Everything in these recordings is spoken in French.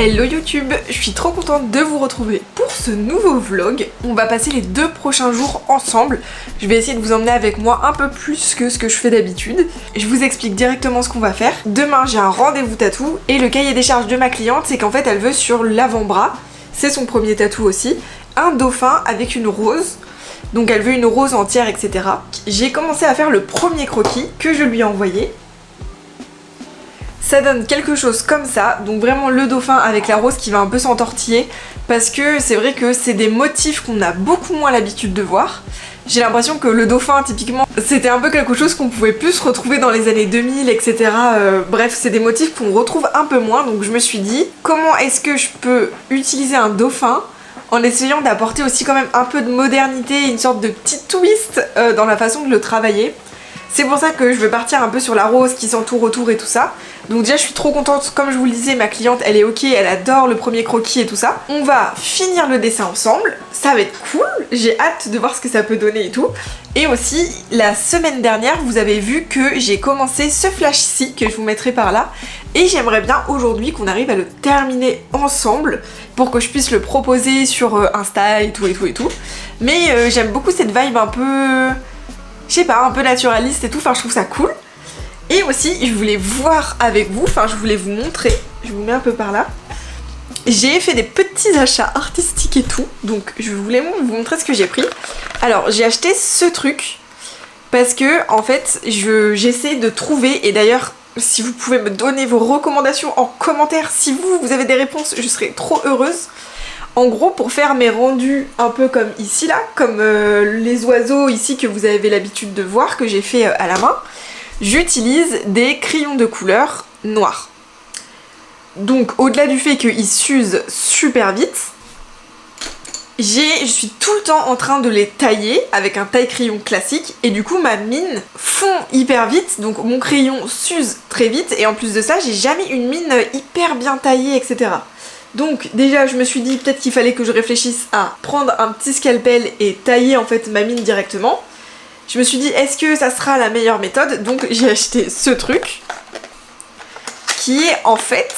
Hello YouTube, je suis trop contente de vous retrouver pour ce nouveau vlog. On va passer les 2 prochains jours ensemble. Je vais essayer de vous emmener avec moi un peu plus que ce que je fais d'habitude. Je vous explique directement ce qu'on va faire. Demain j'ai un rendez-vous tatou et le cahier des charges de ma cliente c'est qu'en fait elle veut sur l'avant-bras, c'est son premier tatou aussi, un dauphin avec une rose. Donc elle veut une rose entière, etc. J'ai commencé à faire le premier croquis que je lui ai envoyé. Ça donne quelque chose comme ça, donc vraiment le dauphin avec la rose qui va un peu s'entortiller parce que c'est vrai que c'est des motifs qu'on a beaucoup moins l'habitude de voir. J'ai l'impression que le dauphin typiquement c'était un peu quelque chose qu'on pouvait plus retrouver dans les années 2000, etc. Bref, c'est des motifs qu'on retrouve un peu moins, donc je me suis dit comment est-ce que je peux utiliser un dauphin en essayant d'apporter aussi quand même un peu de modernité, une sorte de petit twist dans la façon de le travailler. C'est pour ça que je veux partir un peu sur la rose qui s'entoure autour et tout ça. Donc déjà je suis trop contente, comme je vous le disais, ma cliente elle est ok, elle adore le premier croquis et tout ça. On va finir le dessin ensemble, ça va être cool, j'ai hâte de voir ce que ça peut donner et tout. Et aussi, la semaine dernière, vous avez vu que j'ai commencé ce flash-ci, que je vous mettrai par là. Et j'aimerais bien aujourd'hui qu'on arrive à le terminer ensemble pour que je puisse le proposer sur Insta et tout et tout et tout. Mais j'aime beaucoup cette vibe un peu... je sais pas, un peu naturaliste et tout, enfin je trouve ça cool. Et aussi, je voulais voir avec vous, enfin je voulais vous montrer, je vous mets un peu par là. J'ai fait des petits achats artistiques et tout, donc je voulais vous montrer ce que j'ai pris. Alors, j'ai acheté ce truc, parce que, en fait, j'essaie de trouver, et d'ailleurs, si vous pouvez me donner vos recommandations en commentaire, si vous avez des réponses, je serais trop heureuse. En gros, pour faire mes rendus un peu comme ici là, comme les oiseaux ici que vous avez l'habitude de voir, que j'ai fait à la main, j'utilise des crayons de couleur noirs. Donc au-delà du fait qu'ils s'usent super vite, je suis tout le temps en train de les tailler avec un taille-crayon classique et du coup ma mine fond hyper vite, donc mon crayon s'use très vite et en plus de ça j'ai jamais une mine hyper bien taillée, etc. Donc déjà je me suis dit peut-être qu'il fallait que je réfléchisse à prendre un petit scalpel et tailler en fait ma mine directement. Je me suis dit est-ce que ça sera la meilleure méthode, donc j'ai acheté ce truc qui est en fait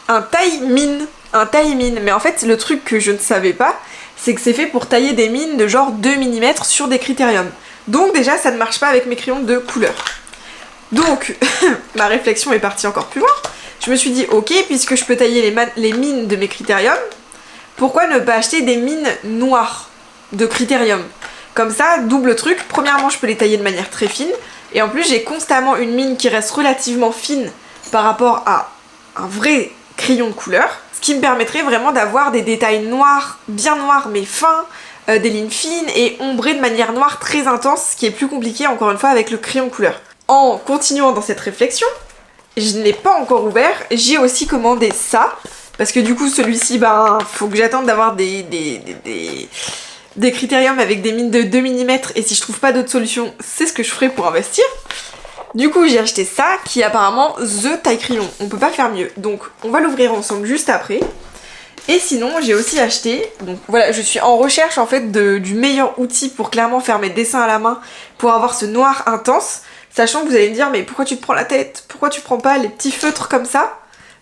un taille-mine. Un taille-mine, mais en fait le truc que je ne savais pas c'est que c'est fait pour tailler des mines de genre 2 mm sur des critériums. Donc déjà ça ne marche pas avec mes crayons de couleur. Donc ma réflexion est partie encore plus loin. Je me suis dit ok, puisque je peux tailler les mines de mes critériums, pourquoi ne pas acheter des mines noires de critérium? Comme ça, double truc, premièrement je peux les tailler de manière très fine, et en plus j'ai constamment une mine qui reste relativement fine par rapport à un vrai crayon de couleur, ce qui me permettrait vraiment d'avoir des détails noirs, bien noirs mais fins, des lignes fines et ombrées de manière noire très intense, ce qui est plus compliqué encore une fois avec le crayon de couleur. En continuant dans cette réflexion, je ne l'ai pas encore ouvert, j'ai aussi commandé ça, parce que du coup celui-ci, ben, faut que j'attende d'avoir des critériums avec des mines de 2 mm, et si je trouve pas d'autre solution, c'est ce que je ferai pour investir. Du coup j'ai acheté ça, qui est apparemment the taille crayon, on peut pas faire mieux, donc on va l'ouvrir ensemble juste après. Et sinon j'ai aussi acheté, donc voilà, je suis en recherche en fait du meilleur outil pour clairement faire mes dessins à la main, pour avoir ce noir intense. Sachant que vous allez me dire mais pourquoi tu te prends la tête? Pourquoi tu prends pas les petits feutres comme ça?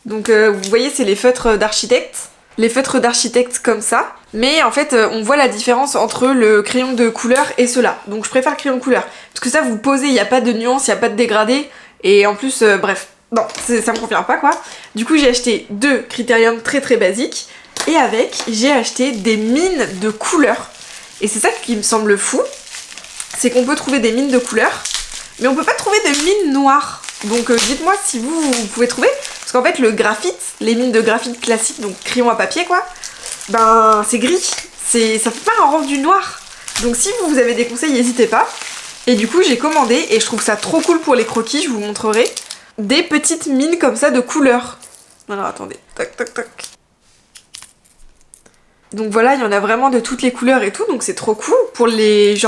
Donc vous voyez c'est les feutres d'architecte. Les feutres d'architecte comme ça. Mais en fait on voit la différence entre le crayon de couleur et ceux-là. Donc je préfère le crayon de couleur. Parce que ça vous posez, il n'y a pas de nuance, il n'y a pas de dégradé. Et en plus bref, non, ça me convient pas quoi. Du coup j'ai acheté 2 critériums très très basiques. Et avec j'ai acheté des mines de couleur. Et c'est ça qui me semble fou. C'est qu'on peut trouver des mines de couleur. Mais on peut pas trouver de mines noires. Donc dites-moi si vous pouvez trouver. Parce qu'en fait le graphite, les mines de graphite classiques, donc crayon à papier quoi, ben c'est gris. Ça fait pas un rendu noir. Donc si vous avez des conseils, n'hésitez pas. Et du coup j'ai commandé, et je trouve ça trop cool pour les croquis, je vous montrerai, des petites mines comme ça de couleur. Alors attendez, tac tac tac. Donc voilà, il y en a vraiment de toutes les couleurs et tout, donc c'est trop cool. Pour les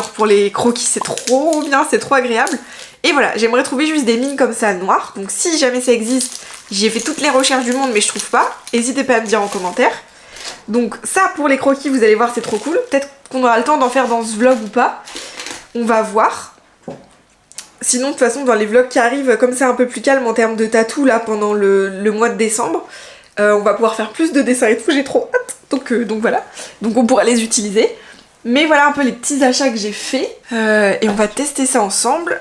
croquis, c'est trop bien, c'est trop agréable. Et voilà, j'aimerais trouver juste des mines comme ça noires. Donc si jamais ça existe, j'ai fait toutes les recherches du monde mais je trouve pas. N'hésitez pas à me dire en commentaire. Donc ça pour les croquis, vous allez voir, c'est trop cool. Peut-être qu'on aura le temps d'en faire dans ce vlog ou pas. On va voir. Sinon de toute façon dans les vlogs qui arrivent, comme c'est un peu plus calme en termes de tatou là pendant le mois de décembre, On va pouvoir faire plus de dessins et tout, j'ai trop hâte. Donc voilà, donc on pourra les utiliser. Mais voilà un peu les petits achats que j'ai faits. Et on va tester ça ensemble.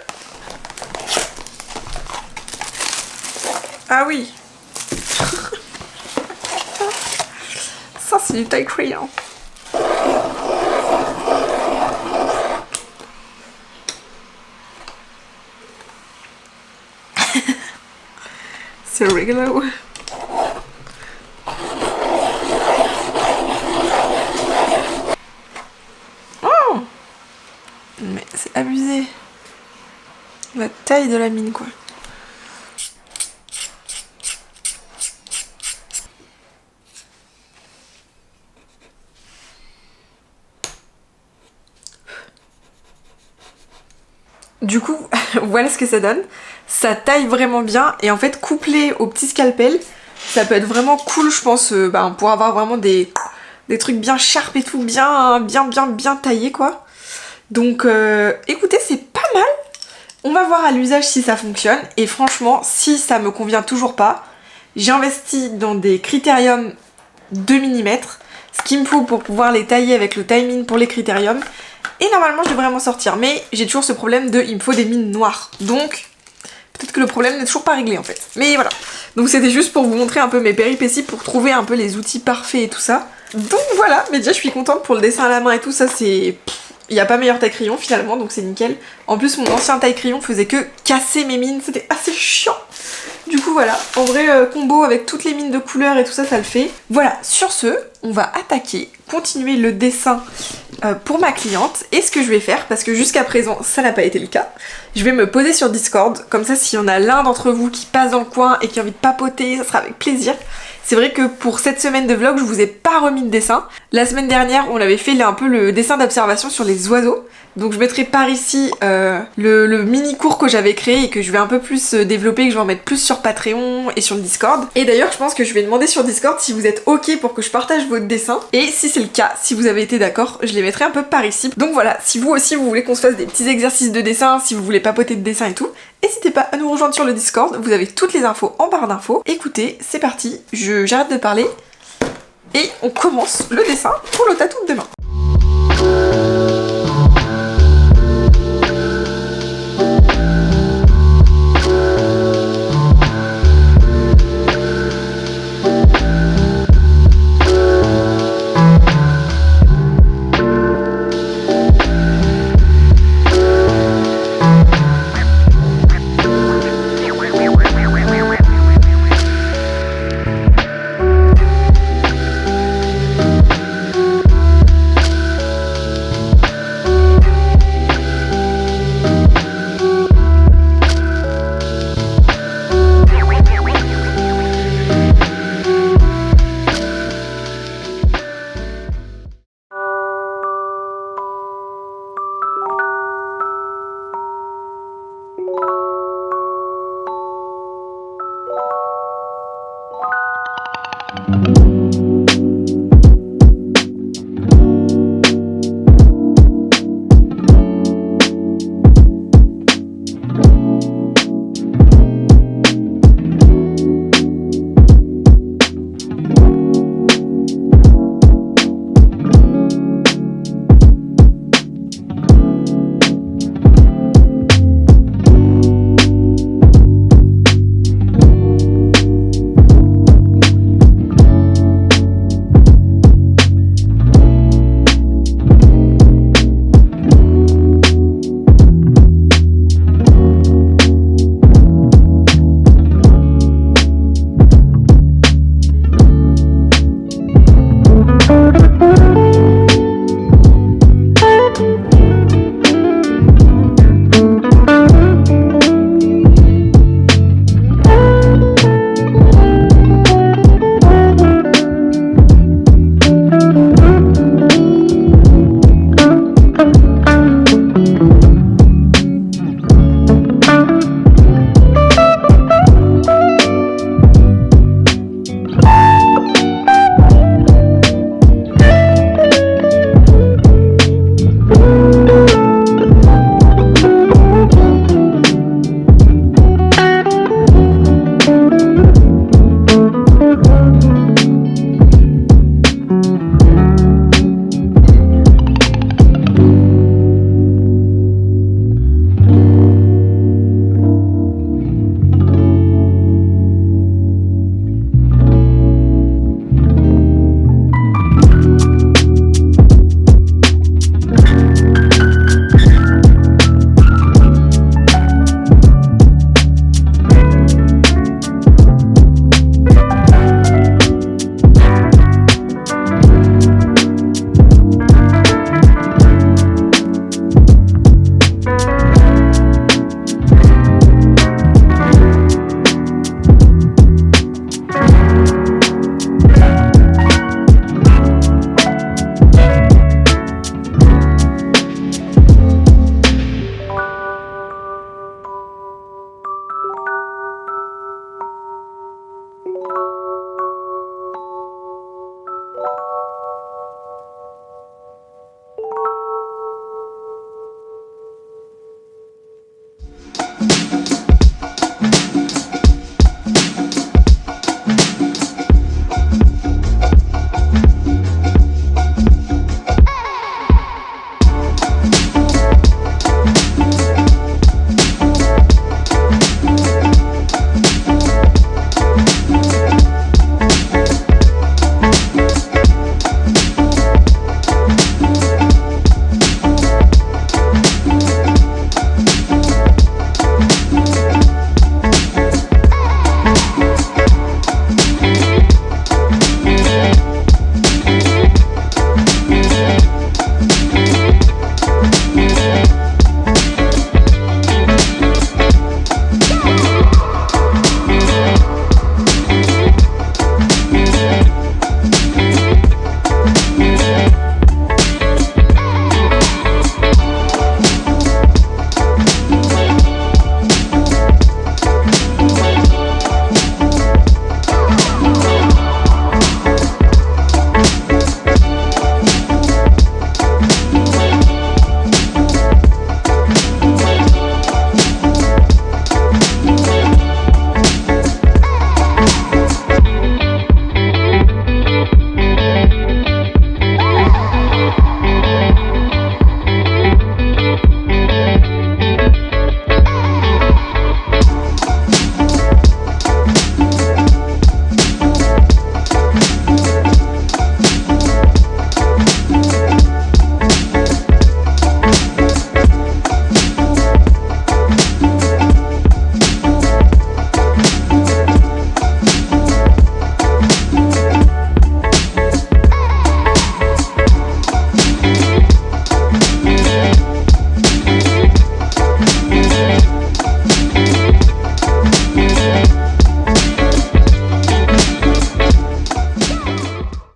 Ah oui. Ça c'est du taille crayon. C'est rigolo. Oh, mais c'est abusé. La taille de la mine quoi. Du coup, voilà ce que ça donne. Ça taille vraiment bien et en fait couplé au petit scalpel, ça peut être vraiment cool je pense pour avoir vraiment des trucs bien sharp et tout, bien taillés quoi. Donc écoutez, c'est pas mal. On va voir à l'usage si ça fonctionne et franchement, si ça me convient toujours pas, j'ai investi dans des critériums 2 mm, ce qu'il me faut pour pouvoir les tailler avec le timing pour les critériums. Et normalement je devrais m'en sortir, mais j'ai toujours ce problème de il me faut des mines noires. Donc peut-être que le problème n'est toujours pas réglé en fait. Mais voilà. Donc c'était juste pour vous montrer un peu mes péripéties pour trouver un peu les outils parfaits et tout ça. Donc voilà, mais déjà je suis contente pour le dessin à la main et tout ça, c'est... Il n'y a pas meilleur taille crayon finalement, donc c'est nickel. En plus mon ancien taille crayon faisait que casser mes mines, c'était assez chiant. Du coup voilà, en vrai combo avec toutes les mines de couleurs et tout ça, ça le fait. Voilà, sur ce, on va attaquer, continuer le dessin pour ma cliente. Et ce que je vais faire, parce que jusqu'à présent ça n'a pas été le cas, je vais me poser sur Discord, comme ça s'il y en a l'un d'entre vous qui passe dans le coin et qui a envie de papoter, ça sera avec plaisir. C'est vrai que pour cette semaine de vlog, je vous ai pas remis de dessin. La semaine dernière, on avait fait un peu le dessin d'observation sur les oiseaux. Donc je mettrai par ici le mini cours que j'avais créé et que je vais un peu plus développer, que je vais en mettre plus sur Patreon et sur le Discord. Et d'ailleurs, je pense que je vais demander sur Discord si vous êtes ok pour que je partage votre dessin. Et si c'est le cas, si vous avez été d'accord, je les mettrai un peu par ici. Donc voilà, si vous aussi vous voulez qu'on se fasse des petits exercices de dessin, si vous voulez papoter de dessin et tout, n'hésitez pas à nous rejoindre sur le Discord, vous avez toutes les infos en barre d'infos. Écoutez, c'est parti, j'arrête de parler et on commence le dessin pour le tatou de demain.